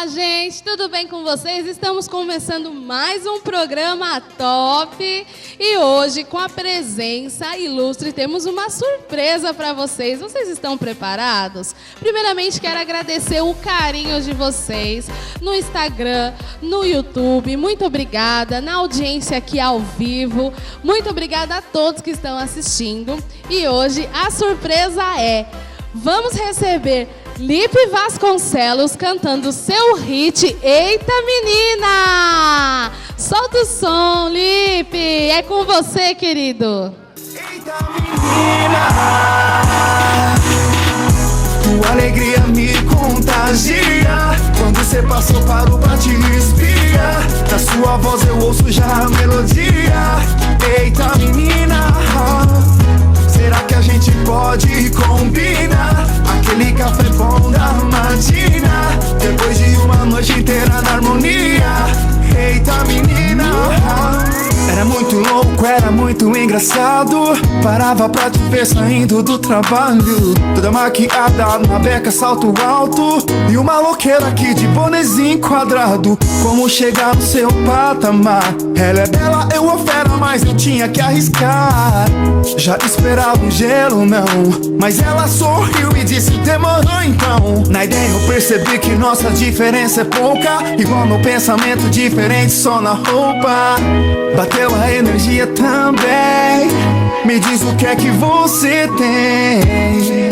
Olá, gente, tudo bem com vocês? Estamos começando mais um programa top e hoje, com a presença ilustre, temos uma surpresa para vocês. Vocês estão preparados? Primeiramente, quero agradecer o carinho de vocês no Instagram, no YouTube. Muito obrigada na audiência aqui ao vivo. Muito obrigada a todos que estão assistindo. E hoje a surpresa é: vamos receber Lipe Vasconcelos cantando seu hit Eita Menina! Solta o som, Lipe! É com você, querido! Eita menina, tua alegria me contagia. Quando você passou, parou pra te espiar. Da sua voz eu ouço já a melodia. Eita menina, será que a gente pode combinar? Aquele café bom da matina, depois de uma noite inteira na harmonia. Eita menina, era muito louco, era muito engraçado. Parava pra te ver saindo do trabalho, toda maquiada, na beca, salto alto, e uma louqueira aqui de bonezinho quadrado. Como chegar no seu patamar? Ela é bela, eu ofero, mas eu tinha que arriscar. Já esperava um gelo, não, mas ela sorriu e disse demorou então. Na ideia eu percebi que nossa diferença é pouca, igual meu pensamento diferente só na roupa. Bateu a energia também. Me diz o que é que você tem.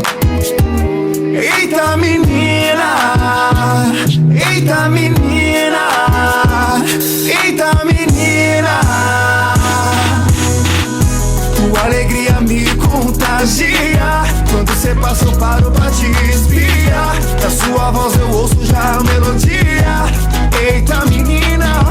Eita menina, eita menina, eita menina, tua alegria me contagia. Quando você passou, parou pra te espiar. Da sua voz eu ouço já a melodia. Eita menina,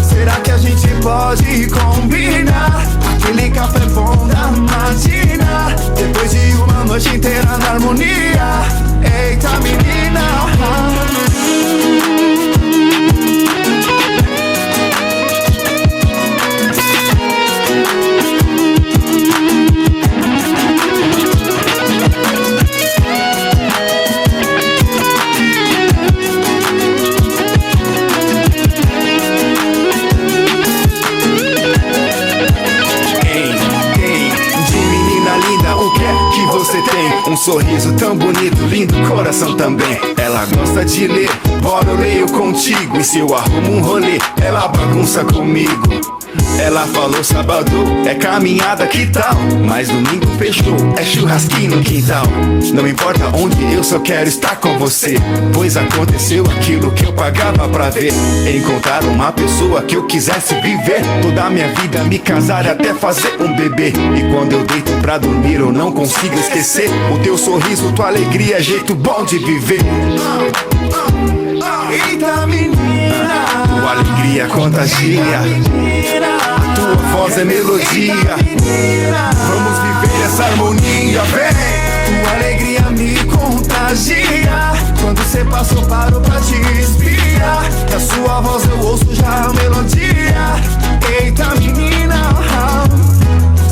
será que a gente pode combinar? Aquele café bom da matina, depois de uma noite inteira na harmonia. Eita menina, você tem um sorriso tão bonito, lindo coração também. Ela gosta de ler, bora eu leio contigo. E se eu arrumo um rolê, ela bagunça comigo. Ela falou sábado é caminhada, que tal? Mas domingo fechou, é churrasquinho no quintal. Não importa onde, eu só quero estar com você, pois aconteceu aquilo que eu pagava pra ver. Encontrar uma pessoa que eu quisesse viver toda a minha vida, me casar e até fazer um bebê. E quando eu deito pra dormir eu não consigo esquecer o teu sorriso, tua alegria, jeito bom de viver. Eita menina, tua alegria contagia, a tua voz é melodia. Vamos viver essa harmonia, vem. Tua alegria me contagia. Quando você passou, parou pra te espiar. Da sua voz eu ouço já a melodia. Eita menina,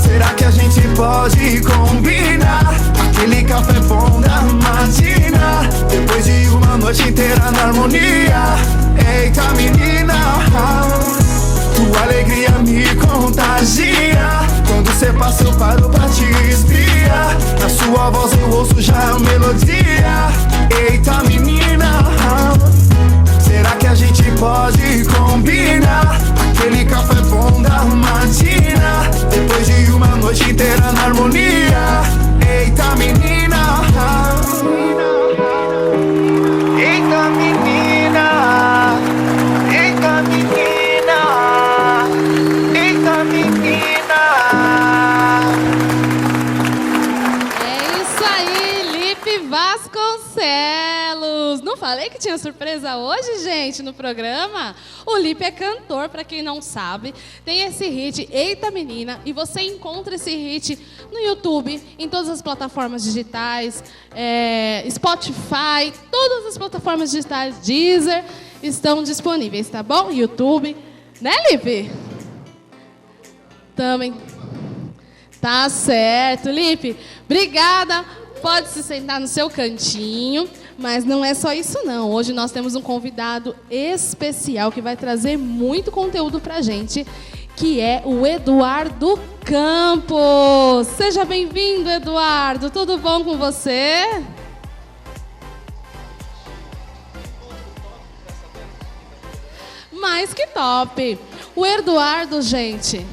será que a gente pode combinar? Aquele café bom da matina, depois de uma noite inteira na harmonia. Eita menina, tua alegria me contagia. Quando você passou, parou pra te espiar. Na sua voz eu ouço já a melodia. Eita menina, será que a gente pode combinar? Aquele café bom da matina, depois de uma noite inteira na harmonia. Eita menina, eita menina, eita menina, eita menina. É isso aí, Lipe Vasconcelos! Não falei que tinha surpresa hoje, gente, no programa? O Lipe é cantor, pra quem não sabe. Tem esse hit, Eita Menina, e você encontra esse hit no YouTube, em todas as plataformas digitais, Spotify, todas as plataformas digitais, Deezer, estão disponíveis, tá bom? YouTube, né, Lipe? Também. Tá certo, Lipe. Obrigada. Pode se sentar no seu cantinho. Mas não é só isso não. Hoje nós temos um convidado especial que vai trazer muito conteúdo pra gente, que é o Eduardo Campos. Seja bem-vindo, Eduardo. Tudo bom com você? Mais que top. O Eduardo, gente.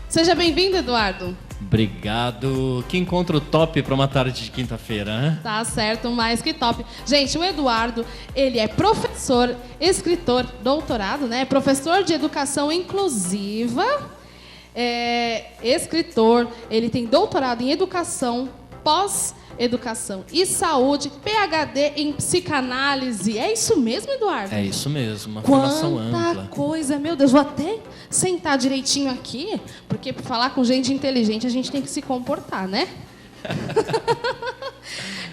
Seja bem-vindo, Eduardo. Obrigado. Que encontro top para uma tarde de quinta-feira, né? Tá certo, mais que top. Gente, o Eduardo, ele é professor, escritor, doutorado, né? Professor de educação inclusiva, escritor, ele tem doutorado em educação, pós-educação e saúde, PhD em psicanálise. É isso mesmo, Eduardo? É isso mesmo, uma formação ampla. Quanta coisa, meu Deus, vou até sentar direitinho aqui, porque para falar com gente inteligente a gente tem que se comportar, né?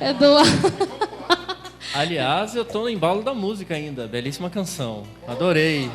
Eduardo. Aliás, eu tô no embalo da música ainda, belíssima canção, adorei.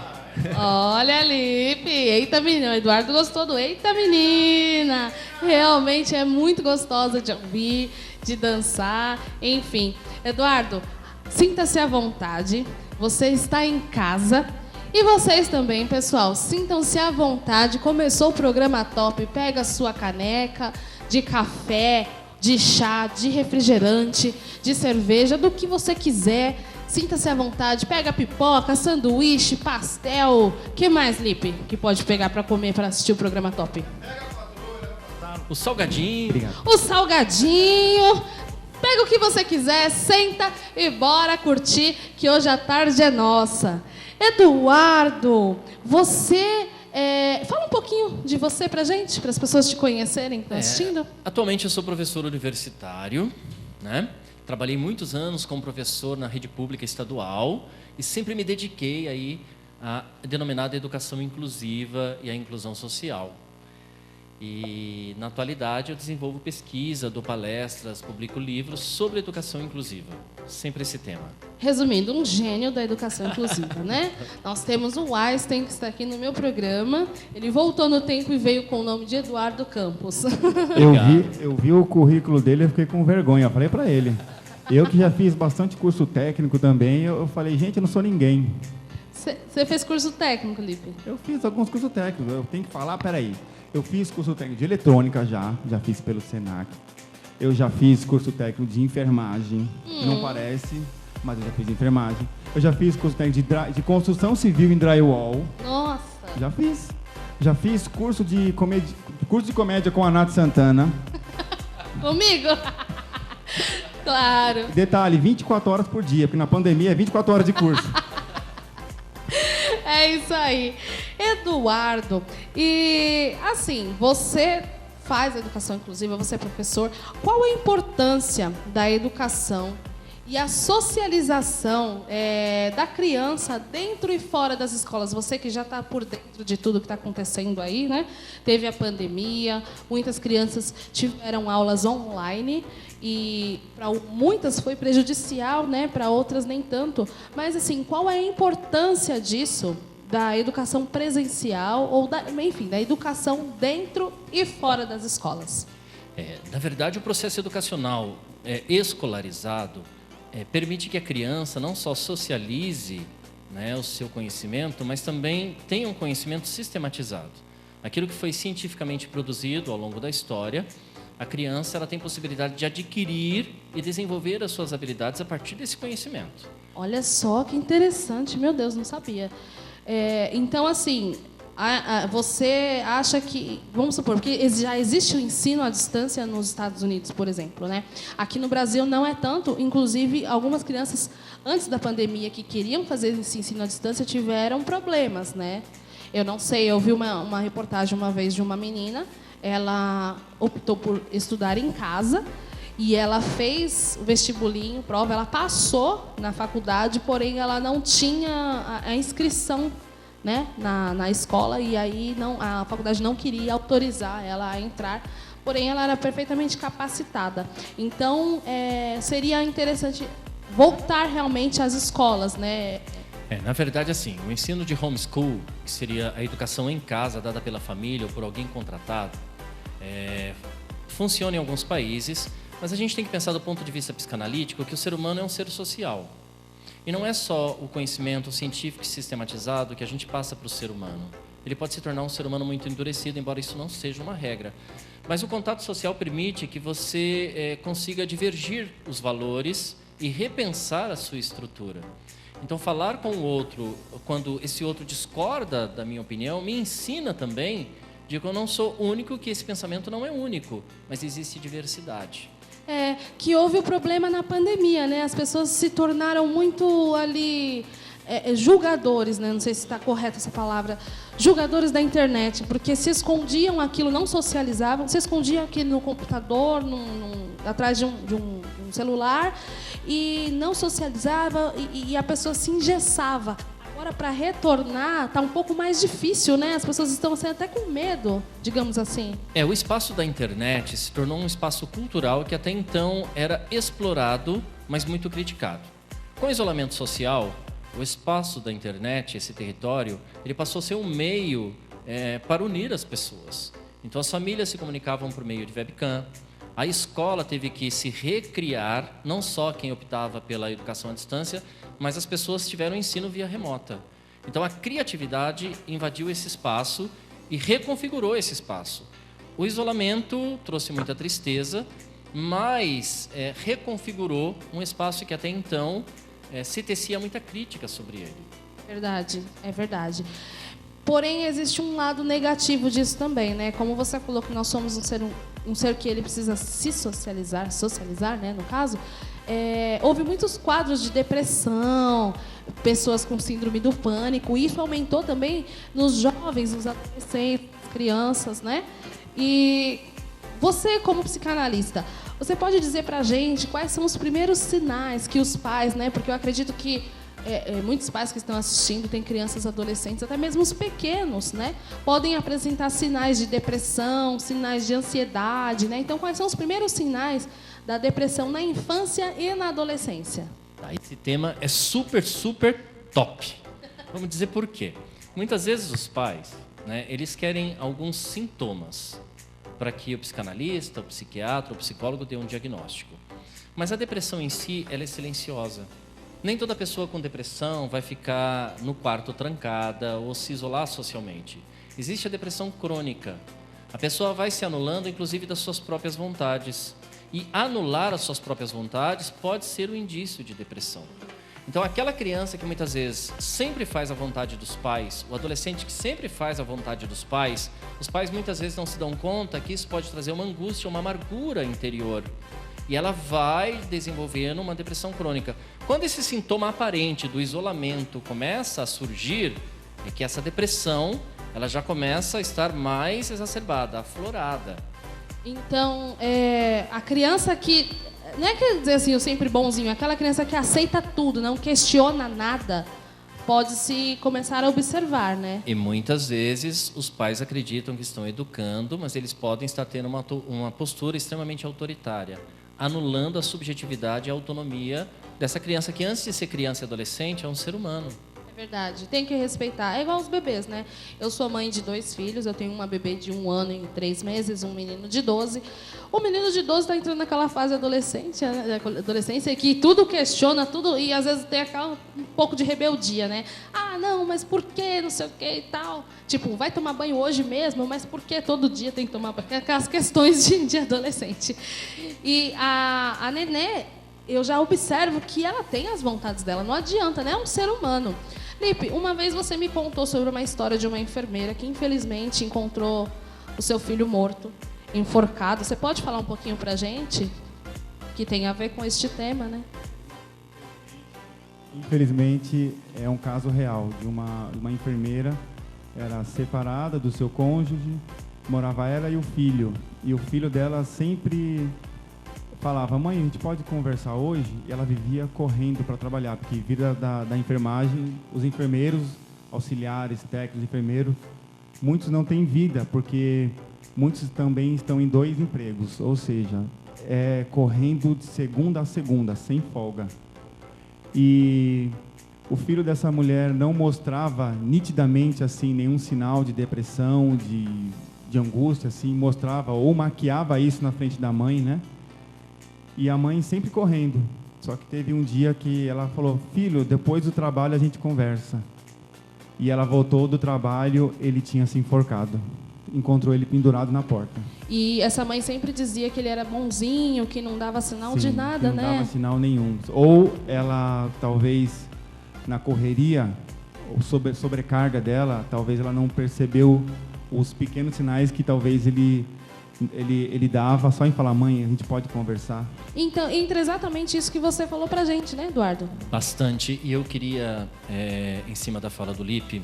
Olha, Lipe, eita menina, o Eduardo gostou do Eita Menina. Realmente é muito gostosa de ouvir, de dançar, enfim. Eduardo, sinta-se à vontade, você está em casa. E vocês também, pessoal, sintam-se à vontade. Começou o programa top, pega a sua caneca de café, de chá, de refrigerante, de cerveja, do que você quiser. Sinta-se à vontade, pega pipoca, sanduíche, pastel. O que mais, Lipe, que pode pegar para comer, para assistir o programa top? O salgadinho. Obrigado. O salgadinho. Pega o que você quiser, senta e bora curtir, que hoje a tarde é nossa. Eduardo, você... fala um pouquinho de você pra gente, para as pessoas te conhecerem que estão assistindo. Atualmente eu sou professor universitário, né? Trabalhei muitos anos como professor na rede pública estadual e sempre me dediquei aí à denominada educação inclusiva e à inclusão social. E, na atualidade, eu desenvolvo pesquisa, dou palestras, publico livros sobre educação inclusiva. Sempre esse tema. Resumindo, um gênio da educação inclusiva, né? Nós temos o Einstein, que está aqui no meu programa. Ele voltou no tempo e veio com o nome de Eduardo Campos. Eu vi o currículo dele e fiquei com vergonha. Eu falei para ele. Eu que já fiz bastante curso técnico também, eu falei, gente, eu não sou ninguém. Você fez curso técnico, Lipe? Eu fiz alguns cursos técnicos, eu tenho que falar, peraí. Eu fiz curso técnico de eletrônica já fiz pelo Senac. Eu já fiz curso técnico de enfermagem, não parece, mas eu já fiz enfermagem. Eu já fiz curso técnico de construção civil em drywall. Nossa! Já fiz. Já fiz curso de comédia com a Nath Santana. Comigo? Claro. Detalhe, 24 horas por dia, porque na pandemia é 24 horas de curso. É isso aí. Eduardo, e assim, você faz educação inclusiva, você é professor. Qual a importância da educação e a socialização da criança dentro e fora das escolas? Você que já está por dentro de tudo que está acontecendo aí, né? Teve a pandemia, muitas crianças tiveram aulas online e para muitas foi prejudicial, né? Para outras nem tanto. Mas assim, qual é a importância disso? Da educação presencial ou da educação dentro e fora das escolas? Na verdade, o processo educacional escolarizado permite que a criança não só socialize, né, o seu conhecimento, mas também tenha um conhecimento sistematizado. Aquilo que foi cientificamente produzido ao longo da história, a criança ela tem possibilidade de adquirir e desenvolver as suas habilidades a partir desse conhecimento. Olha só que interessante, meu Deus, não sabia. Então, assim, você acha que, vamos supor, porque já existe o ensino à distância nos Estados Unidos, por exemplo, né? Aqui no Brasil não é tanto, inclusive algumas crianças, antes da pandemia, que queriam fazer esse ensino à distância, tiveram problemas, né? Eu não sei, eu vi uma reportagem uma vez de uma menina, ela optou por estudar em casa, e ela fez o vestibulinho, prova, ela passou na faculdade, porém ela não tinha a inscrição, né, na escola, e aí a faculdade não queria autorizar ela a entrar, porém ela era perfeitamente capacitada. Então, seria interessante voltar realmente às escolas, né? Na verdade, assim, o ensino de homeschool, que seria a educação em casa dada pela família ou por alguém contratado, funciona em alguns países, Mas a gente tem que pensar do ponto de vista psicanalítico que o ser humano é um ser social. E não é só o conhecimento científico e sistematizado que a gente passa para o ser humano. Ele pode se tornar um ser humano muito endurecido, embora isso não seja uma regra. Mas o contato social permite que você consiga divergir os valores e repensar a sua estrutura. Então, falar com o outro, quando esse outro discorda da minha opinião, me ensina também de que eu não sou único, que esse pensamento não é único, mas existe diversidade. Que houve o problema na pandemia, né? As pessoas se tornaram muito ali julgadores, né? Não sei se está correta essa palavra, julgadores da internet, porque se escondiam aquilo, não socializavam, se escondiam aquilo no computador, atrás de um celular, e não socializava, e a pessoa se engessava. Agora, para retornar, está um pouco mais difícil, né? As pessoas estão até com medo, digamos assim. O espaço da internet se tornou um espaço cultural que até então era explorado, mas muito criticado. Com o isolamento social, o espaço da internet, esse território, ele passou a ser um meio para unir as pessoas. Então, as famílias se comunicavam por meio de webcam. A escola teve que se recriar, não só quem optava pela educação à distância, mas as pessoas tiveram ensino via remota. Então, a criatividade invadiu esse espaço e reconfigurou esse espaço. O isolamento trouxe muita tristeza, mas reconfigurou um espaço que até então se tecia muita crítica sobre ele. Verdade, é verdade. Porém, existe um lado negativo disso também, né? Como você falou que nós somos um ser que ele precisa se socializar, né, no caso, houve muitos quadros de depressão, pessoas com síndrome do pânico, e isso aumentou também nos jovens, nos adolescentes, crianças, né? E você, como psicanalista, você pode dizer pra gente quais são os primeiros sinais que os pais, né? Porque eu acredito que muitos pais que estão assistindo têm crianças, adolescentes, até mesmo os pequenos, né? Podem apresentar sinais de depressão, sinais de ansiedade, né? Então, quais são os primeiros sinais da depressão na infância e na adolescência? Esse tema é super, super top. Vamos dizer por quê. Muitas vezes os pais, né, eles querem alguns sintomas para que o psicanalista, o psiquiatra, o psicólogo dê um diagnóstico. Mas a depressão em si, ela é silenciosa. Nem toda pessoa com depressão vai ficar no quarto trancada ou se isolar socialmente. Existe a depressão crônica. A pessoa vai se anulando, inclusive, das suas próprias vontades. E anular as suas próprias vontades pode ser um indício de depressão. Então, aquela criança que muitas vezes sempre faz a vontade dos pais, o adolescente que sempre faz a vontade dos pais, os pais muitas vezes não se dão conta que isso pode trazer uma angústia, uma amargura interior. E ela vai desenvolvendo uma depressão crônica. Quando esse sintoma aparente do isolamento começa a surgir, é que essa depressão ela já começa a estar mais exacerbada, aflorada. Então, a criança que... Não é quer dizer assim, o sempre bonzinho, aquela criança que aceita tudo, não questiona nada, pode-se começar a observar, né? E muitas vezes os pais acreditam que estão educando, mas eles podem estar tendo uma postura extremamente autoritária, anulando a subjetividade e a autonomia dessa criança que, antes de ser criança e adolescente, é um ser humano. É verdade, tem que respeitar. É igual os bebês, né? Eu sou mãe de 2 filhos, eu tenho uma bebê de 1 ano e 3 meses, um menino de 12. O menino de 12 está entrando naquela fase adolescência que tudo questiona, tudo, e às vezes tem um pouco de rebeldia, né? Ah, não, mas por que, não sei o que e tal. Tipo, vai tomar banho hoje mesmo, mas por que todo dia tem que tomar banho? Aquelas questões de adolescente. E a Nenê, eu já observo que ela tem as vontades dela, não adianta, né? É um ser humano. Lipe, uma vez você me contou sobre uma história de uma enfermeira que infelizmente encontrou o seu filho morto, enforcado. Você pode falar um pouquinho pra gente? Que tem a ver com este tema, né? Infelizmente, é um caso real de uma enfermeira, era separada do seu cônjuge, morava ela e o filho. E o filho dela sempre falava: mãe, a gente pode conversar hoje? E ela vivia correndo para trabalhar, porque vida da enfermagem, os enfermeiros, auxiliares, técnicos, enfermeiros, muitos não têm vida, porque muitos também estão em 2 empregos, ou seja, correndo de segunda a segunda, sem folga. E o filho dessa mulher não mostrava nitidamente assim nenhum sinal de depressão, de angústia, assim, mostrava ou maquiava isso na frente da mãe, né? E a mãe sempre correndo. Só que teve um dia que ela falou, filho, depois do trabalho a gente conversa. E ela voltou do trabalho, ele tinha se enforcado. Encontrou ele pendurado na porta. E essa mãe sempre dizia que ele era bonzinho, que não dava sinal de nada, que né? não dava sinal nenhum. Ou ela, talvez, na correria, ou sobrecarga dela, talvez ela não percebeu os pequenos sinais que talvez ele dava só em falar, mãe, a gente pode conversar. Então, entra exatamente isso que você falou pra gente, né, Eduardo? Bastante. E eu queria, em cima da fala do Lipe,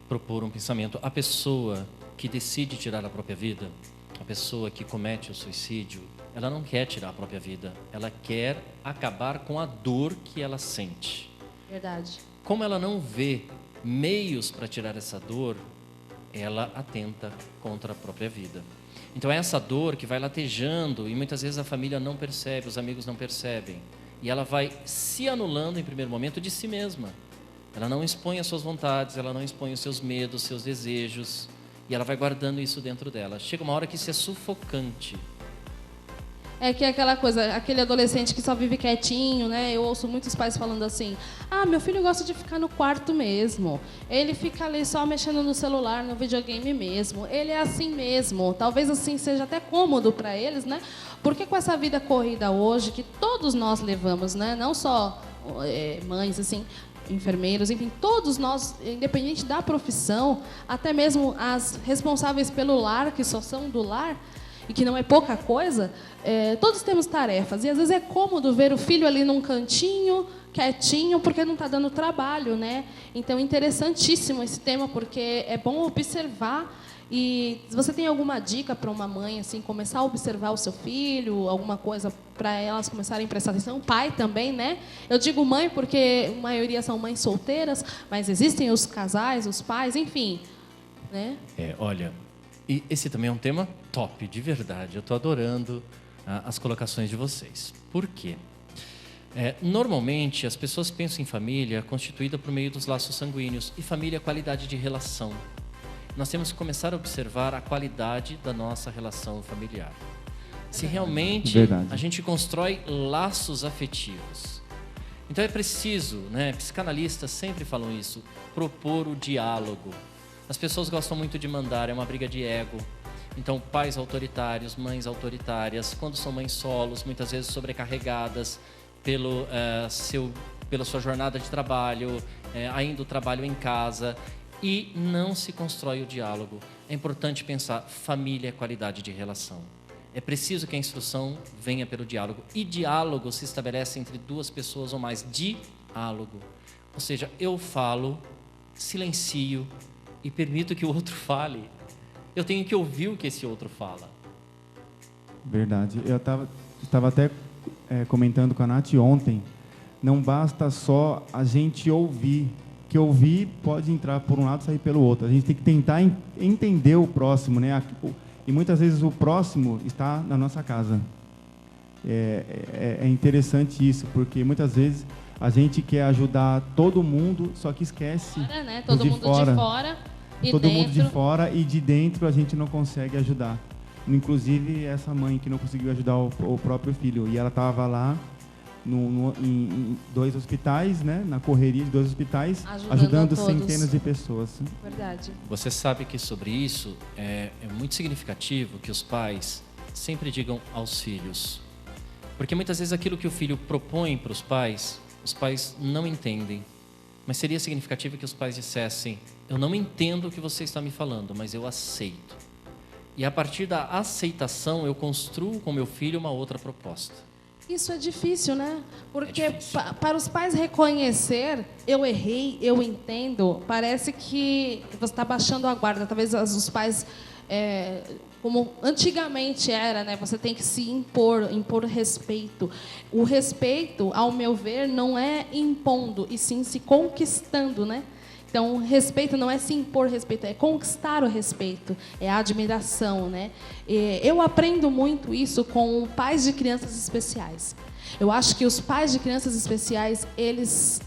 propor um pensamento. A pessoa que decide tirar a própria vida, a pessoa que comete o suicídio, ela não quer tirar a própria vida. Ela quer acabar com a dor que ela sente. Verdade. Como ela não vê meios para tirar essa dor, ela atenta contra a própria vida. Então é essa dor que vai latejando e muitas vezes a família não percebe, os amigos não percebem. E ela vai se anulando em primeiro momento de si mesma. Ela não expõe as suas vontades, ela não expõe os seus medos, seus desejos. E ela vai guardando isso dentro dela. Chega uma hora que isso é sufocante. É que é aquela coisa, aquele adolescente que só vive quietinho, né? Eu ouço muitos pais falando assim, meu filho gosta de ficar no quarto mesmo. Ele fica ali só mexendo no celular, no videogame mesmo. Ele é assim mesmo. Talvez assim seja até cômodo para eles, né? Porque com essa vida corrida hoje, que todos nós levamos, né? Não só mães, assim, enfermeiros, enfim, todos nós, independente da profissão, até mesmo as responsáveis pelo lar, que só são do lar, e que não é pouca coisa, todos temos tarefas. E às vezes é cômodo ver o filho ali num cantinho, quietinho, porque não está dando trabalho, né? Então, interessantíssimo esse tema, porque é bom observar. E se você tem alguma dica para uma mãe, assim, começar a observar o seu filho, alguma coisa para elas começarem a prestar atenção, pai também, né? Eu digo mãe porque a maioria são mães solteiras, mas existem os casais, os pais, enfim, né? Olha, e esse também é um tema top, de verdade. Eu estou adorando as colocações de vocês. Por quê? Normalmente, as pessoas pensam em família constituída por meio dos laços sanguíneos. E família é qualidade de relação. Nós temos que começar a observar a qualidade da nossa relação familiar. Se realmente a gente constrói laços afetivos. Então é preciso, né? Psicanalistas sempre falam isso, propor o diálogo. As pessoas gostam muito de mandar, é uma briga de ego. Então, pais autoritários, mães autoritárias, quando são mães solos, muitas vezes sobrecarregadas pela sua jornada de trabalho, ainda o trabalho em casa, e não se constrói o diálogo. É importante pensar, família é qualidade de relação. É preciso que a instrução venha pelo diálogo. E diálogo se estabelece entre duas pessoas ou mais. Diálogo. Ou seja, eu falo, silencio, e permito que o outro fale. Eu tenho que ouvir o que esse outro fala. Verdade. Eu estava até comentando com a Nath ontem, não basta só a gente ouvir, que ouvir pode entrar por um lado e sair pelo outro. A gente tem que tentar entender o próximo, né? E muitas vezes o próximo está na nossa casa. É interessante isso, porque muitas vezes a gente quer ajudar todo mundo, só que esquece fora, né? Todo mundo de fora e todo dentro. mundo de fora, e de dentro a gente não consegue ajudar. Inclusive essa mãe que não conseguiu ajudar o próprio filho, e ela estava lá em 2 hospitais, né? Na correria de 2 hospitais, ajudando centenas de pessoas. Verdade. Você sabe que sobre isso é muito significativo que os pais sempre digam aos filhos. Porque muitas vezes aquilo que o filho propõe para os pais não entendem. Mas seria significativo que os pais dissessem: eu não entendo o que você está me falando, mas eu aceito. E a partir da aceitação, eu construo com meu filho uma outra proposta. Isso é difícil, né? Porque difícil. Para os pais reconhecer, eu errei, eu entendo, parece que você está baixando a guarda. Talvez os pais, como antigamente era, né? Você tem que se impor respeito. O respeito, ao meu ver, não é impondo, e sim se conquistando, né? Então, respeito não é se impor respeito, é conquistar o respeito, é a admiração, né? Eu aprendo muito isso com pais de crianças especiais. Eu acho que os pais de crianças especiais, eles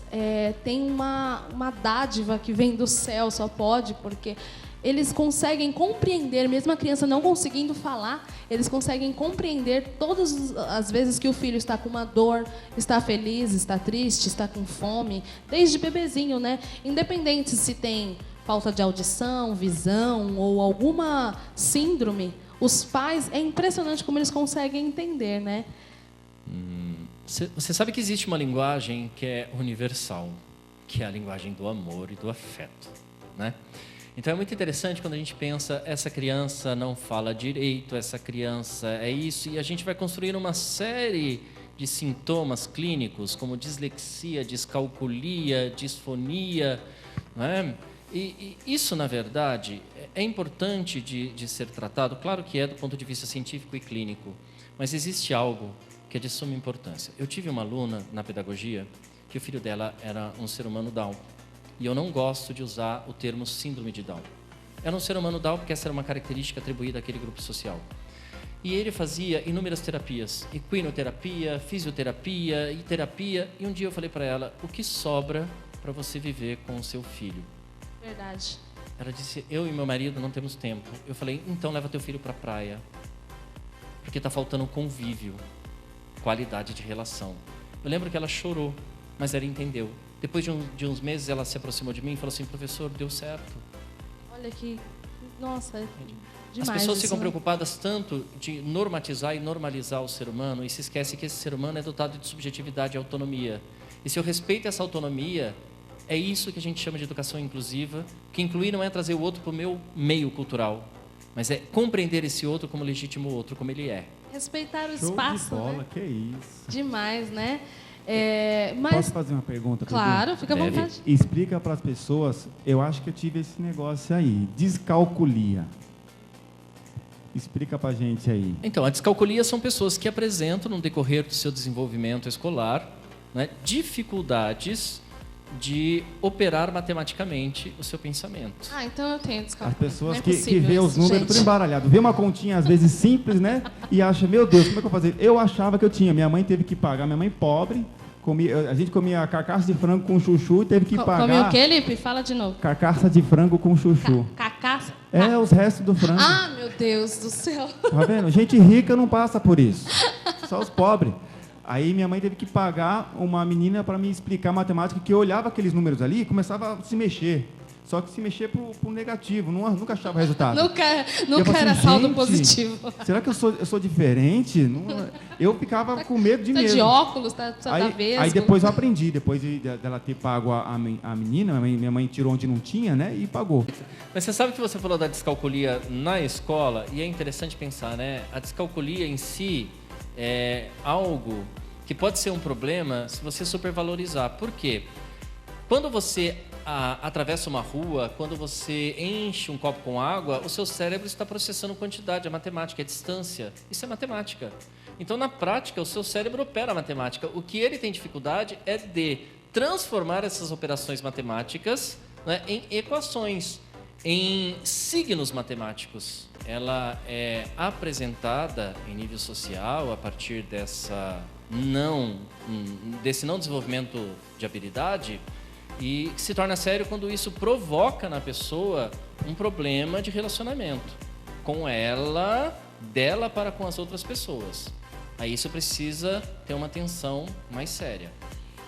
têm uma dádiva que vem do céu, só pode, porque eles conseguem compreender, mesmo a criança não conseguindo falar, eles conseguem compreender todas as vezes que o filho está com uma dor, está feliz, está triste, está com fome, desde bebezinho, né? Independente se tem falta de audição, visão ou alguma síndrome, os pais, é impressionante como eles conseguem entender, né? Você sabe que existe uma linguagem que é universal, que é a linguagem do amor e do afeto, né? Então é muito interessante quando a gente pensa, essa criança não fala direito, essa criança é isso, e a gente vai construir uma série de sintomas clínicos, como dislexia, descalculia, disfonia, né? E isso, na verdade, é importante de ser tratado, claro que é do ponto de vista científico e clínico, mas existe algo que é de suma importância. Eu tive uma aluna na pedagogia que o filho dela era um ser humano Down. E eu não gosto de usar o termo síndrome de Down. Era um ser humano Down porque essa era uma característica atribuída àquele grupo social. E ele fazia inúmeras terapias, equinoterapia, fisioterapia e terapia. E um dia eu falei para ela, o que sobra para você viver com o seu filho? Verdade. Ela disse, eu e meu marido não temos tempo. Eu falei, então leva teu filho para a praia. Porque está faltando convívio, qualidade de relação. Eu lembro que ela chorou, mas ela entendeu. Depois de uns meses, ela se aproximou de mim e falou assim, professor, deu certo. Olha que... Nossa, é demais. As pessoas isso, ficam né? preocupadas tanto de normatizar e normalizar o ser humano e se esquece que esse ser humano é dotado de subjetividade e autonomia. E se eu respeito essa autonomia, é isso que a gente chama de educação inclusiva, que incluir não é trazer o outro para o meu meio cultural, mas é compreender esse outro como legítimo outro, como ele é. Respeitar o Show espaço, de bola, né? que isso. Demais, né? Mas, Posso fazer uma pergunta? claro, fica à Deve. vontade. Explica para as pessoas, eu acho que eu tive esse negócio aí, descalculia. Explica para a gente aí. Então, a descalculia são pessoas que apresentam, no decorrer do seu desenvolvimento escolar, né, dificuldades de operar matematicamente o seu pensamento. Ah, então eu tenho As descalculia. pessoas Não é que possível vê isso, os números gente. tudo embaralhado, vê uma continha às vezes simples, né? E acha, meu Deus, como é que eu vou fazer? Eu achava que eu tinha, minha mãe teve que pagar, minha mãe pobre, a gente comia carcaça de frango com chuchu e teve que pagar. Come o quê, Lipe? Fala de novo. Carcaça de frango com chuchu. Cacaça? É, os restos do frango. Ah, meu Deus do céu. Tá vendo? Gente rica não passa por isso. Só os pobres. Aí minha mãe teve que pagar uma menina para me explicar matemática, que eu olhava aqueles números ali e começava a se mexer. Só que se mexer pro negativo, nunca achava resultado. Nunca Eu falei era assim, saldo gente, positivo. Será que eu sou diferente? Eu ficava com medo de Tá mesmo. de óculos, tá vesgo. Aí depois eu aprendi, depois dela ter pago a menina, minha mãe tirou onde não tinha, né? E pagou. Mas você sabe que você falou da descalculia na escola, e é interessante pensar, né? A descalculia em si é algo que pode ser um problema se você supervalorizar. Por quê? Quando você atravessa uma rua, quando você enche um copo com água, o seu cérebro está processando quantidade, a matemática, a distância. Isso é matemática. Então, na prática, o seu cérebro opera a matemática. O que ele tem dificuldade é de transformar essas operações matemáticas, né, em equações, em signos matemáticos. Ela é apresentada em nível social a partir desse não desenvolvimento de habilidade, e se torna sério quando isso provoca na pessoa um problema de relacionamento com ela, dela para com as outras pessoas. Aí isso precisa ter uma atenção mais séria.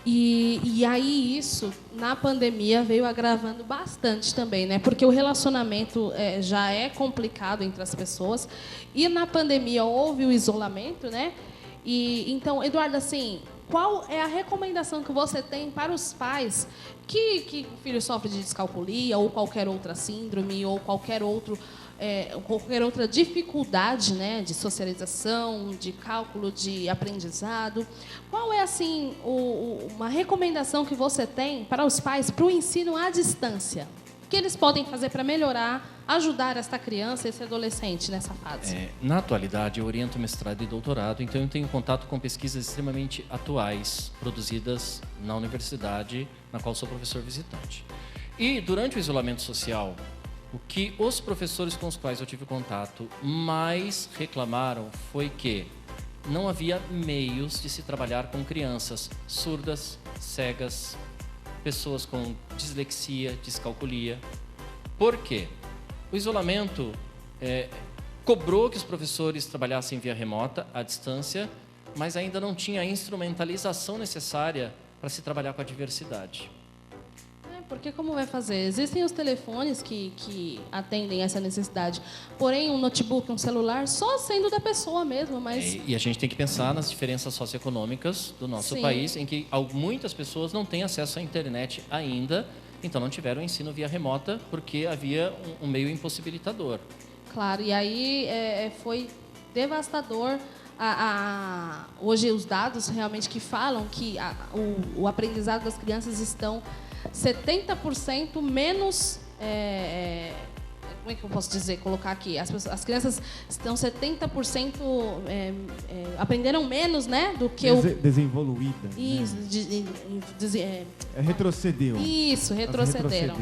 E aí isso, na pandemia, veio agravando bastante também, né? Porque o relacionamento já é complicado entre as pessoas. E na pandemia houve o isolamento, né? E então, Eduardo, assim, qual é a recomendação que você tem para os pais que o filho sofre de descalculia ou qualquer outra síndrome ou qualquer outra dificuldade, né, de socialização, de cálculo, de aprendizado? Qual é, assim, uma recomendação que você tem para os pais para o ensino à distância? O que eles podem fazer para melhorar, ajudar esta criança, esse adolescente nessa fase? Na atualidade, eu oriento mestrado e doutorado, então eu tenho contato com pesquisas extremamente atuais, produzidas na universidade, na qual sou professor visitante. E durante o isolamento social, o que os professores com os quais eu tive contato mais reclamaram foi que não havia meios de se trabalhar com crianças surdas, cegas, pessoas com dislexia, descalculia. Por quê? O isolamento cobrou que os professores trabalhassem via remota, à distância, mas ainda não tinha a instrumentalização necessária para se trabalhar com a diversidade. Porque como vai fazer? Existem os telefones que atendem essa necessidade. Porém, um notebook, um celular, só sendo da pessoa mesmo. Mas... E a gente tem que pensar nas diferenças socioeconômicas do nosso país, em que muitas pessoas não têm acesso à internet ainda, então não tiveram ensino via remota, porque havia um meio impossibilitador. Claro, e aí foi devastador. Hoje os dados realmente que falam que o aprendizado das crianças estão 70% menos... como é que eu posso dizer, colocar aqui? As crianças estão 70% aprenderam menos, né, do que desenvoluída. Isso, né? Retrocedeu. Isso, retrocederam.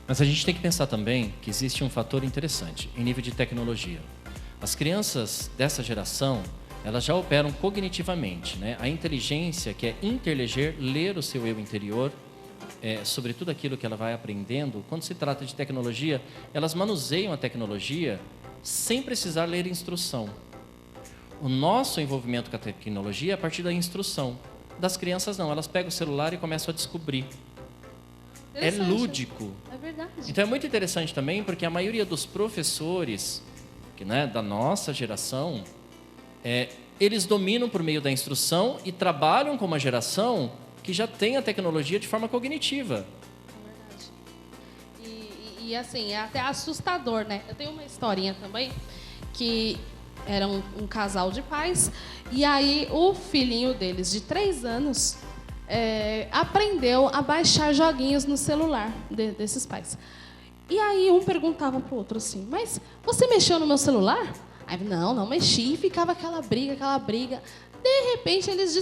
Mas a gente tem que pensar também que existe um fator interessante em nível de tecnologia. As crianças dessa geração, elas já operam cognitivamente, né? A inteligência, que é interleger, ler o seu eu interior, sobre tudo aquilo que ela vai aprendendo. Quando se trata de tecnologia, elas manuseiam a tecnologia sem precisar ler instrução. O nosso envolvimento com a tecnologia é a partir da instrução. Das crianças não, elas pegam o celular e começam a descobrir. É lúdico. É verdade. Então é muito interessante também, porque a maioria dos professores, né, da nossa geração, eles dominam por meio da instrução e trabalham com uma geração que já tem a tecnologia de forma cognitiva. É verdade. E assim, é até assustador, né? Eu tenho uma historinha também, que era um casal de pais, e aí o filhinho deles, de 3 anos, aprendeu a baixar joguinhos no celular desses pais. E aí um perguntava pro outro assim, mas você mexeu no meu celular? Aí, não mexi, e ficava aquela briga. De repente, eles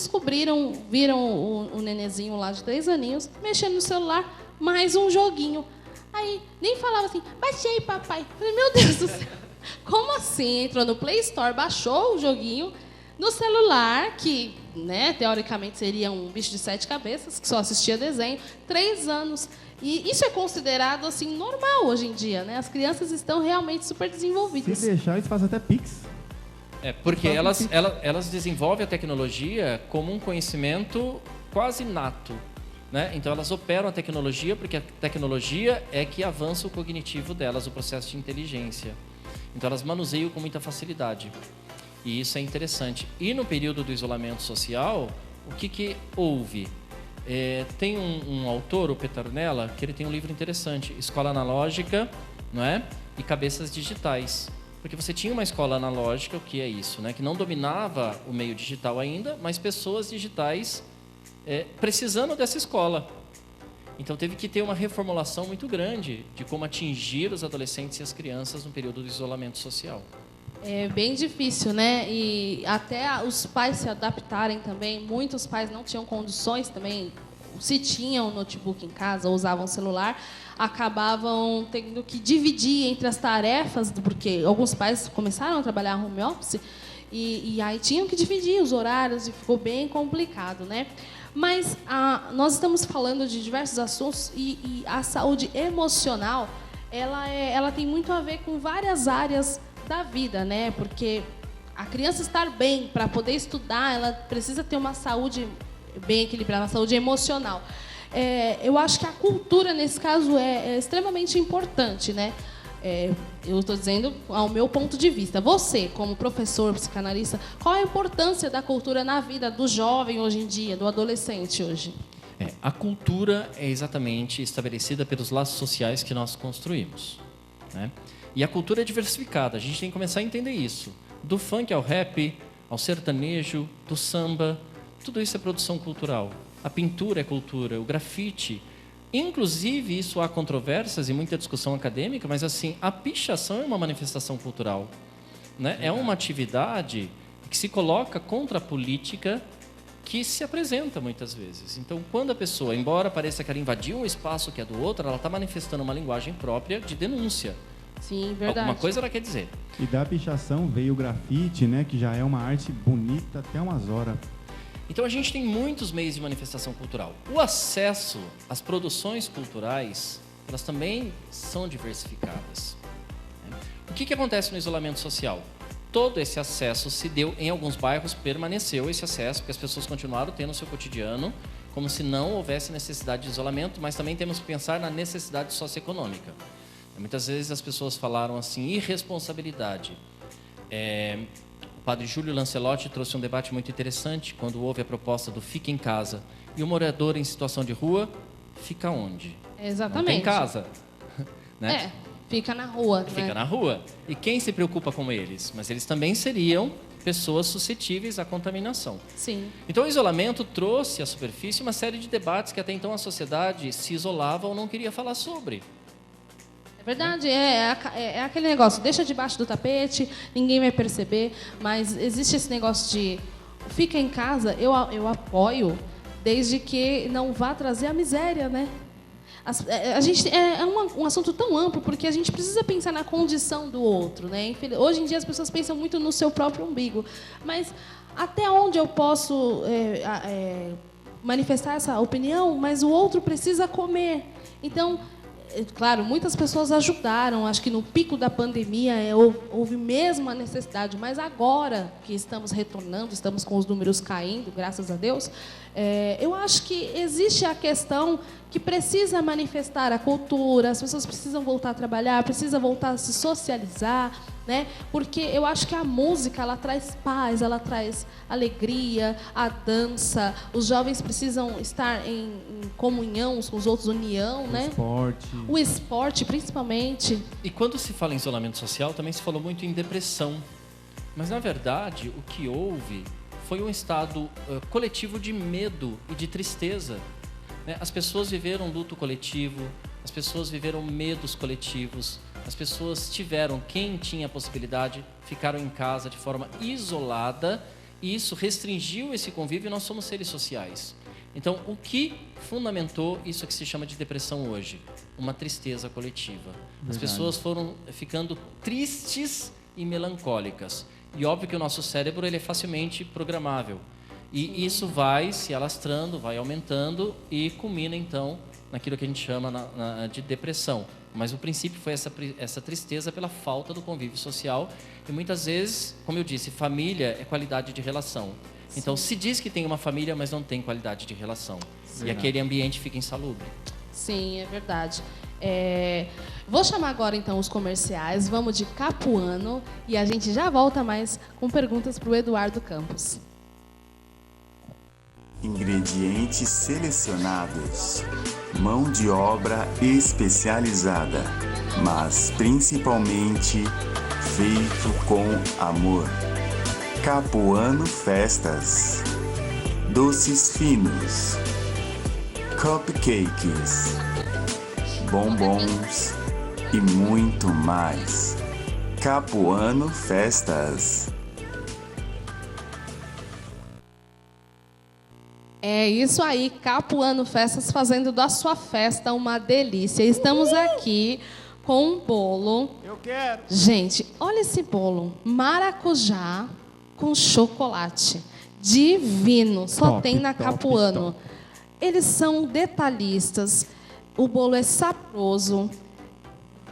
viram o nenenzinho lá de 3 aninhos, mexendo no celular, mais um joguinho. Aí, nem falava assim, baixei, papai. Falei, meu Deus do céu, como assim? Entrou no Play Store, baixou o joguinho no celular, que, né, teoricamente seria um bicho de 7 cabeças, que só assistia desenho, 3 anos. E isso é considerado, assim, normal hoje em dia, né? As crianças estão realmente super desenvolvidas. Se deixar, eles fazem até Pix. Porque elas desenvolvem a tecnologia como um conhecimento quase nato, né? Então elas operam a tecnologia porque a tecnologia é que avança o cognitivo delas, o processo de inteligência. Então elas manuseiam com muita facilidade. E isso é interessante. E no período do isolamento social, o que houve? Tem um autor, o Petronella, que ele tem um livro interessante, Escola Analógica, não é? E Cabeças Digitais. Porque você tinha uma escola analógica, o que é isso, né? Que não dominava o meio digital ainda, mas pessoas digitais precisando dessa escola. Então teve que ter uma reformulação muito grande de como atingir os adolescentes e as crianças no período do isolamento social. É bem difícil, né? E até os pais se adaptarem também. Muitos pais não tinham condições também, se tinham notebook em casa ou usavam celular, acabavam tendo que dividir entre as tarefas, porque alguns pais começaram a trabalhar home office e aí tinham que dividir os horários e ficou bem complicado, né? Mas nós estamos falando de diversos assuntos e a saúde emocional, ela tem muito a ver com várias áreas da vida, né? Porque a criança estar bem para poder estudar, ela precisa ter uma saúde bem equilibrada, uma saúde emocional. Eu acho que a cultura, nesse caso, é extremamente importante, né? Eu estou dizendo ao meu ponto de vista. Você, como professor, psicanalista, qual a importância da cultura na vida do jovem hoje em dia, do adolescente hoje? A cultura é exatamente estabelecida pelos laços sociais que nós construímos, né? E a cultura é diversificada, a gente tem que começar a entender isso. Do funk ao rap, ao sertanejo, do samba, tudo isso é produção cultural. A pintura é cultura, o grafite. Inclusive, isso há controvérsias e muita discussão acadêmica, mas assim, a pichação é uma manifestação cultural, né? É uma atividade que se coloca contra a política que se apresenta muitas vezes. Então, quando a pessoa, embora pareça que ela invadiu um espaço que é do outro, ela está manifestando uma linguagem própria de denúncia. Sim, verdade. Alguma coisa ela quer dizer. E da pichação veio o grafite, né? Que já é uma arte bonita até umas horas. Então a gente tem muitos meios de manifestação cultural. O acesso às produções culturais, elas também são diversificadas. O que acontece no isolamento social? Todo esse acesso se deu, em alguns bairros permaneceu esse acesso, porque as pessoas continuaram tendo o seu cotidiano, como se não houvesse necessidade de isolamento, mas também temos que pensar na necessidade socioeconômica. Muitas vezes as pessoas falaram assim, irresponsabilidade. O padre Júlio Lancelotti trouxe um debate muito interessante quando houve a proposta do fica em casa. E o morador em situação de rua fica onde? Exatamente. Não tem casa. Né? Fica na rua. Fica né? na rua. E quem se preocupa com eles? Mas eles também seriam pessoas suscetíveis à contaminação. Sim. Então o isolamento trouxe à superfície uma série de debates que até então a sociedade se isolava ou não queria falar sobre. É verdade, é aquele negócio, deixa debaixo do tapete, ninguém vai perceber, mas existe esse negócio de fica em casa, eu apoio, desde que não vá trazer a miséria, né? A gente, um assunto tão amplo, porque a gente precisa pensar na condição do outro, né? Hoje em dia as pessoas pensam muito no seu próprio umbigo, mas até onde eu posso manifestar essa opinião, mas o outro precisa comer. Então, claro, muitas pessoas ajudaram, acho que no pico da pandemia houve mesmo a necessidade, mas agora que estamos retornando, estamos com os números caindo, graças a Deus, eu acho que existe a questão que precisa manifestar a cultura, as pessoas precisam voltar a trabalhar, precisam voltar a se socializar, né? Porque eu acho que a música, ela traz paz, ela traz alegria, a dança, os jovens precisam estar em comunhão uns com os outros, união, né? O esporte, principalmente. E quando se fala em isolamento social, também se falou muito em depressão. Mas, na verdade, o que houve foi um estado coletivo de medo e de tristeza. As pessoas viveram luto coletivo, as pessoas viveram medos coletivos, as pessoas tiveram, quem tinha a possibilidade, ficaram em casa de forma isolada, e isso restringiu esse convívio, e nós somos seres sociais. Então, o que fundamentou isso que se chama de depressão hoje? Uma tristeza coletiva. As pessoas foram ficando tristes e melancólicas. E óbvio que o nosso cérebro ele é facilmente programável. E isso vai se alastrando, vai aumentando e culmina, então, naquilo que a gente chama de depressão. Mas o princípio foi essa tristeza pela falta do convívio social. E muitas vezes, como eu disse, família é qualidade de relação. Então, se diz que tem uma família, mas não tem qualidade de relação. Sim. E aquele ambiente fica insalubre. Sim, é verdade. Vou chamar agora, então, os comerciais. Vamos de Capuano e a gente já volta mais com perguntas para o Eduardo Campos. Ingredientes selecionados, mão de obra especializada, mas principalmente feito com amor. Capuano Festas, doces finos, cupcakes, bombons e muito mais. Capuano Festas. É isso aí, Capuano Festas, fazendo da sua festa uma delícia. Estamos aqui com um bolo. Eu quero. Gente, olha esse bolo. Maracujá com chocolate. Divino. Só tem na Capuano. Eles são detalhistas. O bolo é saboroso.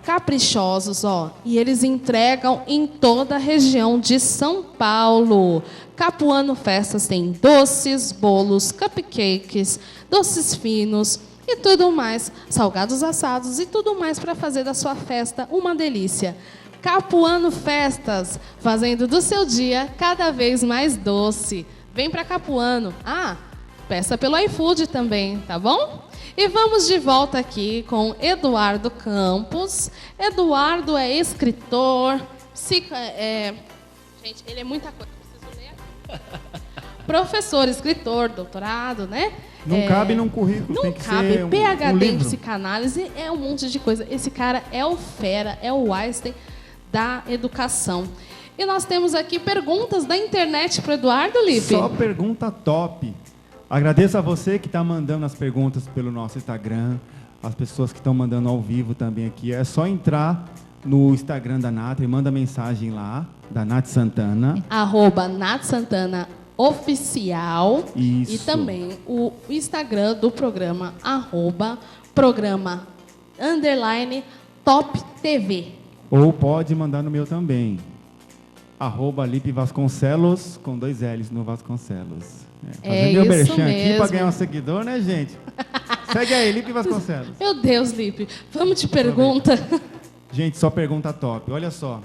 Caprichosos, ó. E eles entregam em toda a região de São Paulo. Capuano Festas tem doces, bolos, cupcakes, doces finos e tudo mais, salgados assados e tudo mais para fazer da sua festa uma delícia. Capuano Festas, fazendo do seu dia cada vez mais doce. Vem para Capuano. Peça pelo iFood também, tá bom? E vamos de volta aqui com Eduardo Campos. Eduardo é escritor, gente, ele é muita coisa, preciso ler aqui. Professor, escritor, doutorado, né? Não cabe num currículo, não tem que cabe. ser PhD em livro. psicanálise, é um monte de coisa. Esse cara é o fera, é o Einstein da educação. E nós temos aqui perguntas da internet para o Eduardo, Lipe. Só pergunta top. Agradeço a você que está mandando as perguntas pelo nosso Instagram, as pessoas que estão mandando ao vivo também aqui. É só entrar no Instagram da Nath e manda mensagem lá, da Nath Santana. @Nath Santana Oficial. Isso. E também o Instagram do programa, @programa_Top TV. Ou pode mandar no meu também. @LipeVasconcelos, com 2 L's no Vasconcelos. Fazer meu merchan aqui para ganhar um seguidor, né, gente? Segue aí, Lipe Vasconcelos. Meu Deus, Lipe. Vamos de pergunta. Gente, só pergunta top. Olha só.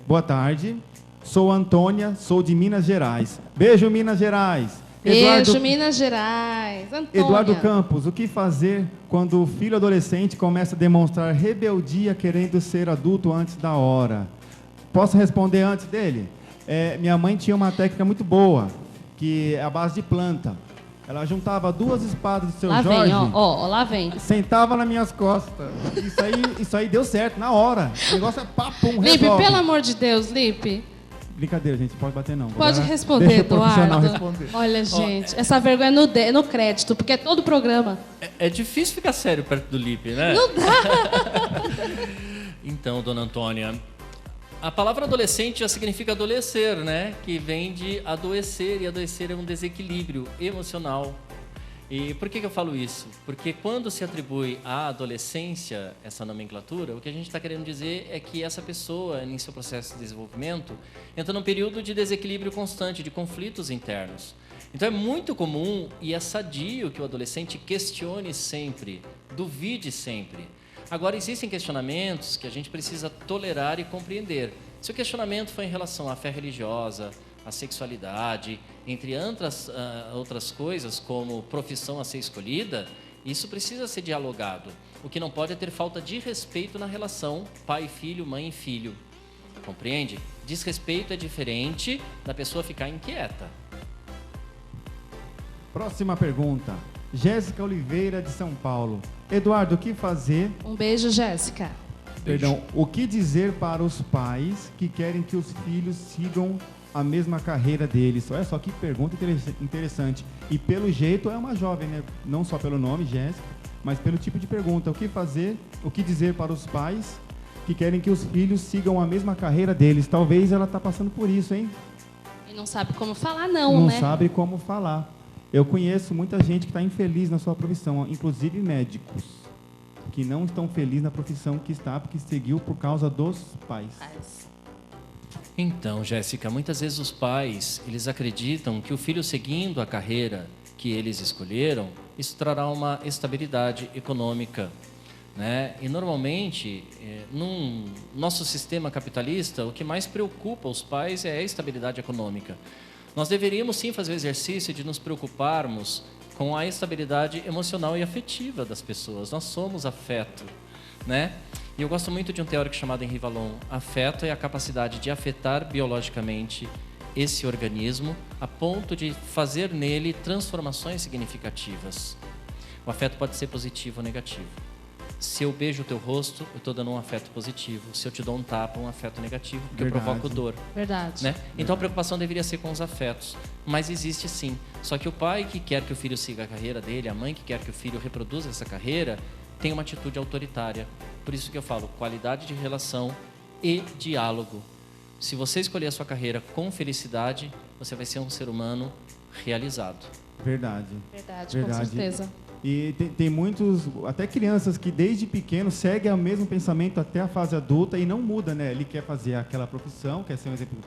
Boa tarde. Sou a Antônia, sou de Minas Gerais. Beijo, Minas Gerais. Beijo, Minas Gerais. Antônia. Eduardo Campos, o que fazer quando o filho adolescente começa a demonstrar rebeldia querendo ser adulto antes da hora? Posso responder antes dele? Minha mãe tinha uma técnica muito boa, que é a base de planta. Ela juntava 2 espadas de seu lá Jorge. Vem, ó, lá vem. Sentava nas minhas costas. Isso aí deu certo, na hora. O negócio é papum, Lipe, resolve. pelo amor de Deus, Lipe. Brincadeira, gente, pode bater não. Pode Agora, responder, deixa o profissional Eduardo. responder. Olha, gente, essa vergonha é no crédito, porque é todo o programa. É difícil ficar sério perto do Lipe, né? Não dá. Então, dona Antônia, a palavra adolescente já significa adolecer, né? Que vem de adoecer, e adoecer é um desequilíbrio emocional. E por que eu falo isso? Porque quando se atribui à adolescência essa nomenclatura, o que a gente está querendo dizer é que essa pessoa, em seu processo de desenvolvimento, entra num período de desequilíbrio constante, de conflitos internos. Então é muito comum e é sadio que o adolescente questione sempre, duvide sempre. Agora, existem questionamentos que a gente precisa tolerar e compreender. Se o questionamento foi em relação à fé religiosa, à sexualidade, entre outras coisas, como profissão a ser escolhida, isso precisa ser dialogado. O que não pode é ter falta de respeito na relação pai-filho, mãe-filho. Compreende? Desrespeito é diferente da pessoa ficar inquieta. Próxima pergunta. Jéssica Oliveira, de São Paulo. Eduardo, o que fazer... Um beijo, Jéssica. Perdão, o que dizer para os pais que querem que os filhos sigam a mesma carreira deles? Olha só que pergunta interessante. E pelo jeito é uma jovem, né? Não só pelo nome, Jéssica, mas pelo tipo de pergunta. O que fazer, o que dizer para os pais que querem que os filhos sigam a mesma carreira deles? Talvez ela está passando por isso, hein? E não sabe como falar, não, né? Não sabe como falar. Eu conheço muita gente que está infeliz na sua profissão, inclusive médicos, que não estão felizes na profissão que está, porque seguiu por causa dos pais. Então, Jéssica, muitas vezes os pais, eles acreditam que o filho seguindo a carreira que eles escolheram, isso trará uma estabilidade econômica, né? E normalmente, no nosso sistema capitalista, o que mais preocupa os pais é a estabilidade econômica. Nós deveríamos sim fazer o exercício de nos preocuparmos com a estabilidade emocional e afetiva das pessoas. Nós somos afeto, né? E eu gosto muito de um teórico chamado Henri Vallon. Afeto é a capacidade de afetar biologicamente esse organismo a ponto de fazer nele transformações significativas. O afeto pode ser positivo ou negativo. Se eu beijo o teu rosto, eu estou dando um afeto positivo. Se eu te dou um tapa, um afeto negativo, porque Verdade. eu provoco dor. Verdade. Né? Então a preocupação deveria ser com os afetos, mas existe sim. Só que o pai que quer que o filho siga a carreira dele, a mãe que quer que o filho reproduza essa carreira, tem uma atitude autoritária. Por isso que eu falo, qualidade de relação e diálogo. Se você escolher a sua carreira com felicidade, você vai ser um ser humano realizado. Verdade. Verdade, com certeza. E tem muitos, até crianças que desde pequeno seguem o mesmo pensamento até a fase adulta e não muda, né? Ele quer fazer aquela profissão, quer ser um exemplo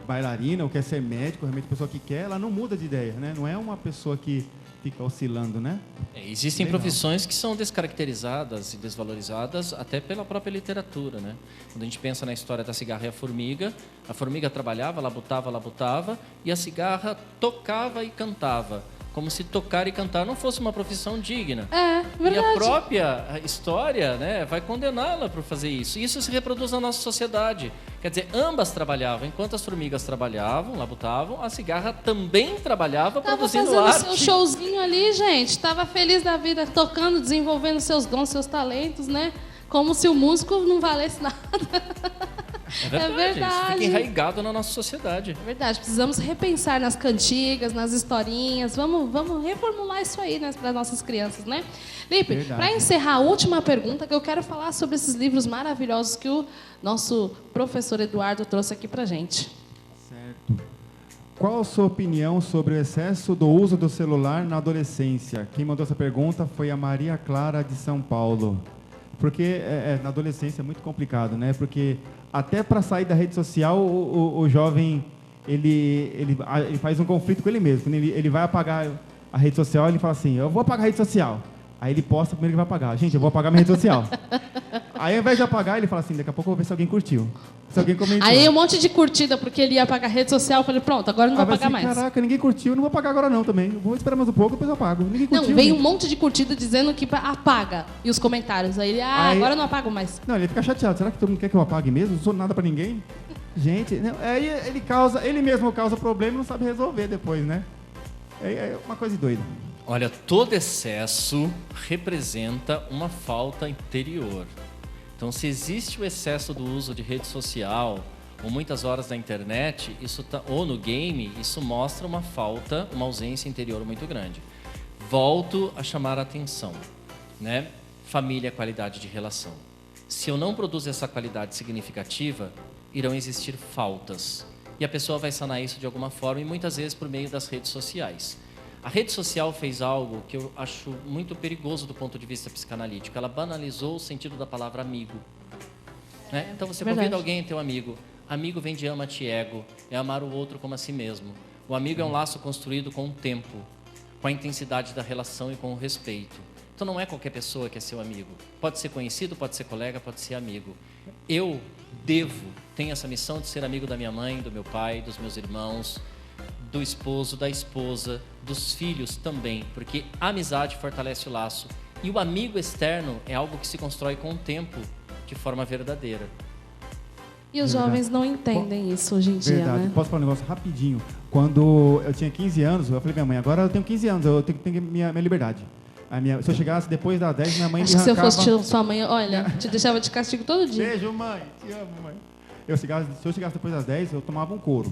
bailarina, ou quer ser médico, realmente a pessoa que quer, ela não muda de ideia, né? Não é uma pessoa que fica oscilando, né? Existem Legal. profissões que são descaracterizadas e desvalorizadas até pela própria literatura, né? Quando a gente pensa na história da cigarra e a formiga trabalhava, labutava, e a cigarra tocava e cantava. Como se tocar e cantar não fosse uma profissão digna. É, verdade. E a própria história, né, vai condená-la por fazer isso. E isso se reproduz na nossa sociedade. Quer dizer, ambas trabalhavam. Enquanto as formigas trabalhavam, labutavam, a cigarra também trabalhava produzindo fazendo arte. seu showzinho ali, gente. Tava feliz da vida, tocando, desenvolvendo seus dons, seus talentos, né? Como se o músico não valesse nada. É verdade. Isso fica enraizado na nossa sociedade. É verdade. Precisamos repensar nas cantigas, nas historinhas. Vamos reformular isso aí, né, para nossas crianças, né? Lipe, para encerrar, a última pergunta, que eu quero falar sobre esses livros maravilhosos que o nosso professor Eduardo trouxe aqui para gente. Certo. Qual a sua opinião sobre o excesso do uso do celular na adolescência? Quem mandou essa pergunta foi a Maria Clara, de São Paulo. Porque na adolescência é muito complicado, né? Porque até para sair da rede social, o jovem ele faz um conflito com ele mesmo. Quando ele vai apagar a rede social, ele fala assim, eu vou apagar a rede social. Aí ele posta primeiro que vai apagar. Gente, eu vou apagar minha rede social. Aí, ao invés de apagar, ele fala assim, daqui a pouco eu vou ver se alguém curtiu. Se alguém comentou. Aí um monte de curtida, porque ele ia apagar a rede social. Eu falei, pronto, agora não vou apagar mais. Caraca, ninguém curtiu, eu não vou apagar agora não também. Eu vou esperar mais um pouco, depois eu apago. Ninguém curtiu. Não, vem um monte de curtida dizendo que apaga. E os comentários. Aí ele, agora eu não apago mais. Não, ele fica chateado. Será que todo mundo quer que eu apague mesmo? Não sou nada pra ninguém? Gente, não, aí ele mesmo causa problema e não sabe resolver depois, né? É uma coisa doida. Olha, todo excesso representa uma falta interior. Então, se existe o excesso do uso de rede social, ou muitas horas na internet, ou no game, isso mostra uma falta, uma ausência interior muito grande. Volto a chamar a atenção, né? Família é qualidade de relação. Se eu não produzo essa qualidade significativa, irão existir faltas. E a pessoa vai sanar isso de alguma forma, e muitas vezes por meio das redes sociais. A rede social fez algo que eu acho muito perigoso do ponto de vista psicanalítico. Ela banalizou o sentido da palavra amigo. Né? Então você convida alguém a ter um amigo. Amigo vem de ama-te ego, é amar o outro como a si mesmo. O amigo é um laço construído com o tempo, com a intensidade da relação e com o respeito. Então não é qualquer pessoa que é seu amigo. Pode ser conhecido, pode ser colega, pode ser amigo. Eu tenho essa missão de ser amigo da minha mãe, do meu pai, dos meus irmãos, do esposo, da esposa, dos filhos também, porque a amizade fortalece o laço. E o amigo externo é algo que se constrói com o tempo, de forma verdadeira. E os jovens não entendem isso hoje em dia, né? Posso falar um negócio rapidinho? Quando eu tinha 15 anos, eu falei pra minha mãe, agora eu tenho 15 anos, eu tenho que ter minha liberdade. Se eu chegasse depois das 10, minha mãe me arrancava... Acho que se eu fosse sua mãe, olha, te deixava de castigo todo dia. Beijo, mãe. Te amo, mãe. Se eu chegasse depois das 10, eu tomava um couro.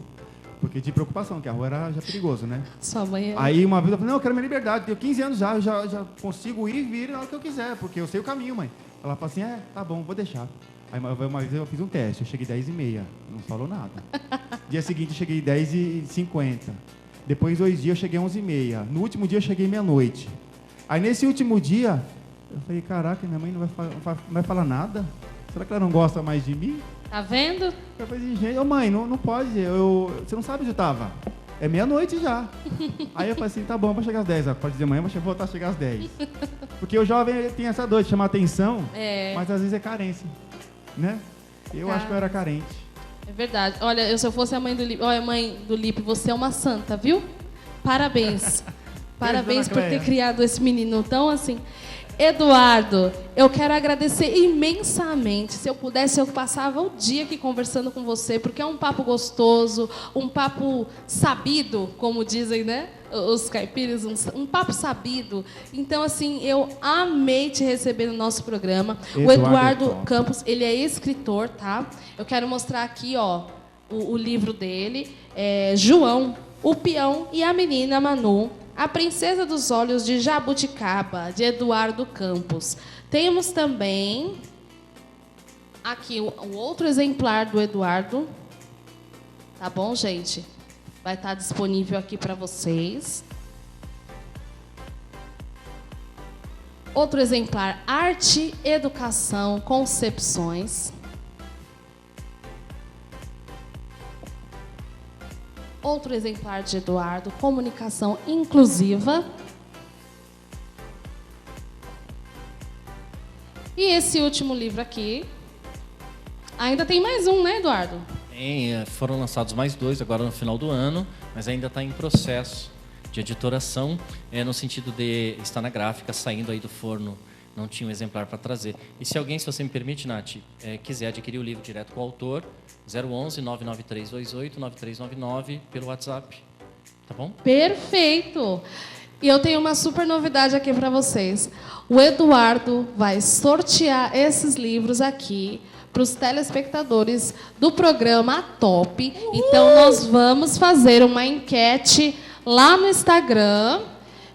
Porque de preocupação, que a rua era já perigoso, né? Sua mãe é... Aí uma vez eu falei, não, eu quero minha liberdade, tenho 15 anos já, eu já consigo ir e vir na hora que eu quiser, porque eu sei o caminho, mãe. Ela falou assim, tá bom, vou deixar. Aí uma vez eu fiz um teste, eu cheguei 10h30, não falou nada. Dia seguinte eu cheguei 10h50. Depois 2 dias eu cheguei 11h30. No último dia eu cheguei meia-noite. Aí nesse último dia, eu falei, caraca, minha mãe não vai falar nada? Será que ela não gosta mais de mim? Tá vendo? Eu falei, gente, mãe, não pode, você não sabe onde eu tava. É meia-noite já. Aí eu falei assim, tá bom, vou chegar às 10. Pode dizer, amanhã vou voltar a chegar às 10. Porque o jovem tem essa dor de chamar atenção, mas às vezes é carência, né? Eu acho que eu era carente. É verdade. Olha, se eu fosse a mãe do Lipe, olha, mãe do Lipe, você é uma santa, viu? Parabéns. Parabéns por ter criado esse menino tão assim. Eduardo, eu quero agradecer imensamente. Se eu pudesse, eu passava o dia aqui conversando com você, porque é um papo gostoso, um papo sabido, como dizem, né? Os caipiras, um papo sabido. Então, assim, eu amei te receber no nosso programa. O Eduardo Campos, ele é escritor, tá? Eu quero mostrar aqui, ó, o livro dele. João, o Peão e a Menina Manu. A Princesa dos Olhos de Jabuticaba, de Eduardo Campos. Temos também aqui o outro exemplar do Eduardo. Tá bom, gente? Vai estar disponível aqui para vocês. Outro exemplar, Arte, Educação, Concepções. Outro exemplar de Eduardo, Comunicação Inclusiva. E esse último livro aqui, ainda tem mais um, né, Eduardo? Foram lançados mais 2 agora no final do ano, mas ainda está em processo de editoração, no sentido de estar na gráfica, saindo aí do forno. Não tinha um exemplar para trazer. E se alguém, se você me permite, Nath, quiser adquirir o livro direto com o autor, 011-99328-9399 pelo WhatsApp. Tá bom? Perfeito! E eu tenho uma super novidade aqui para vocês. O Eduardo vai sortear esses livros aqui para os telespectadores do programa Top. Então, nós vamos fazer uma enquete lá no Instagram.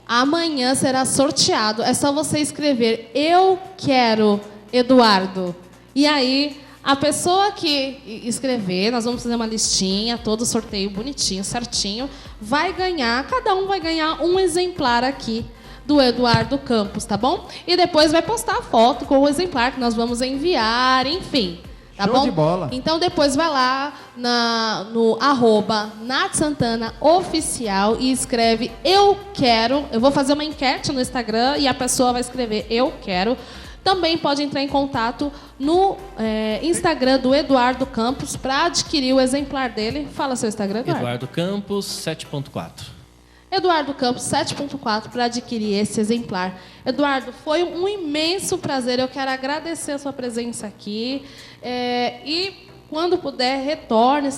Amanhã será sorteado. É só você escrever "Eu quero Eduardo". E aí, a pessoa que escrever, nós vamos fazer uma listinha, todo sorteio bonitinho, certinho, vai ganhar, cada um vai ganhar um exemplar aqui do Eduardo Campos, tá bom? E depois vai postar a foto com o exemplar que nós vamos enviar, enfim. Tá Show bom? de bola. Então depois vai lá no @NathSantanaOficial e escreve eu quero. Eu vou fazer uma enquete no Instagram e a pessoa vai escrever eu quero. Também pode entrar em contato no Instagram do Eduardo Campos para adquirir o exemplar dele. Fala seu Instagram, Eduardo. Eduardo Campos 7.4. Eduardo Campos 7.4 para adquirir esse exemplar. Eduardo, foi um imenso prazer. Eu quero agradecer a sua presença aqui. E quando puder, retorne.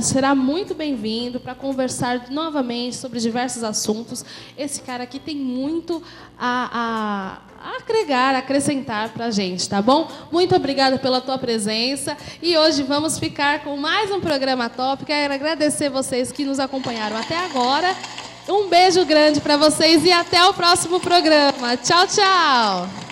Será muito bem-vindo para conversar novamente sobre diversos assuntos. Esse cara aqui tem muito a agregar, a acrescentar para a gente, tá bom? Muito obrigada pela tua presença. E hoje vamos ficar com mais um programa top. Quero agradecer vocês que nos acompanharam até agora. Um beijo grande para vocês e até o próximo programa. Tchau, tchau!